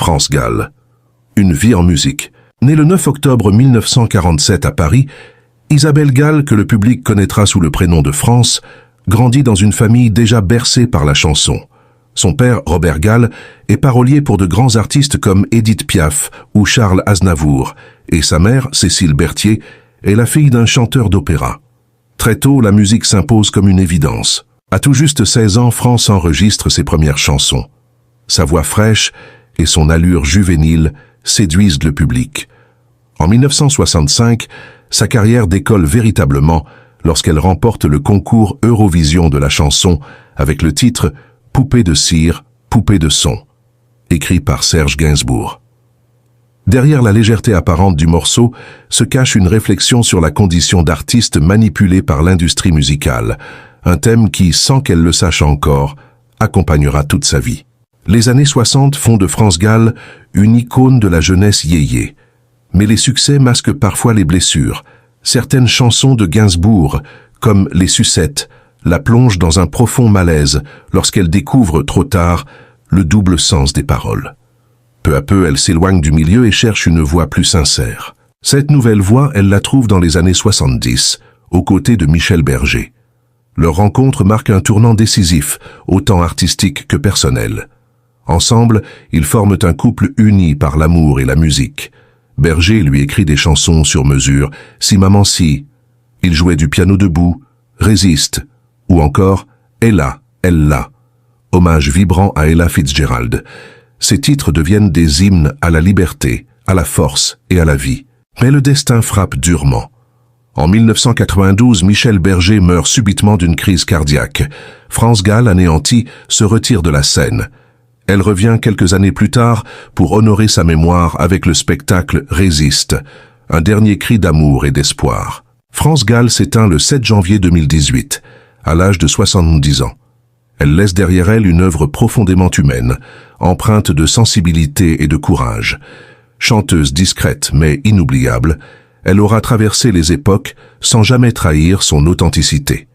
France Gall. Une vie en musique. Née le 9 octobre 1947 à Paris, Isabelle Gall, que le public connaîtra sous le prénom de France, grandit dans une famille déjà bercée par la chanson. Son père, Robert Gall, est parolier pour de grands artistes comme Édith Piaf ou Charles Aznavour, et sa mère, Cécile Berthier, est la fille d'un chanteur d'opéra. Très tôt, la musique s'impose comme une évidence. À tout juste 16 ans, France enregistre ses premières chansons. Sa voix fraîche et son allure juvénile séduisent le public. En 1965, sa carrière décolle véritablement lorsqu'elle remporte le concours Eurovision de la chanson avec le titre « Poupée de cire, poupée de son », écrit par Serge Gainsbourg. Derrière la légèreté apparente du morceau se cache une réflexion sur la condition d'artiste manipulée par l'industrie musicale, un thème qui, sans qu'elle le sache encore, accompagnera toute sa vie. Les années 60 font de France Gall une icône de la jeunesse yéyé. Mais les succès masquent parfois les blessures. Certaines chansons de Gainsbourg, comme Les Sucettes, la plongent dans un profond malaise lorsqu'elle découvre trop tard le double sens des paroles. Peu à peu, elle s'éloigne du milieu et cherche une voix plus sincère. Cette nouvelle voix, elle la trouve dans les années 70, aux côtés de Michel Berger. Leur rencontre marque un tournant décisif, autant artistique que personnel. Ensemble, ils forment un couple uni par l'amour et la musique. Berger lui écrit des chansons sur mesure, Si maman si. Il jouait du piano debout, Résiste, ou encore Ella, elle l'a. Hommage vibrant à Ella Fitzgerald. Ces titres deviennent des hymnes à la liberté, à la force et à la vie. Mais le destin frappe durement. En 1992, Michel Berger meurt subitement d'une crise cardiaque. France Gall, anéantie, se retire de la scène. Elle revient quelques années plus tard pour honorer sa mémoire avec le spectacle Résiste, un dernier cri d'amour et d'espoir. France Gall s'éteint le 7 janvier 2018, à l'âge de 70 ans. Elle laisse derrière elle une œuvre profondément humaine, empreinte de sensibilité et de courage. Chanteuse discrète mais inoubliable, elle aura traversé les époques sans jamais trahir son authenticité.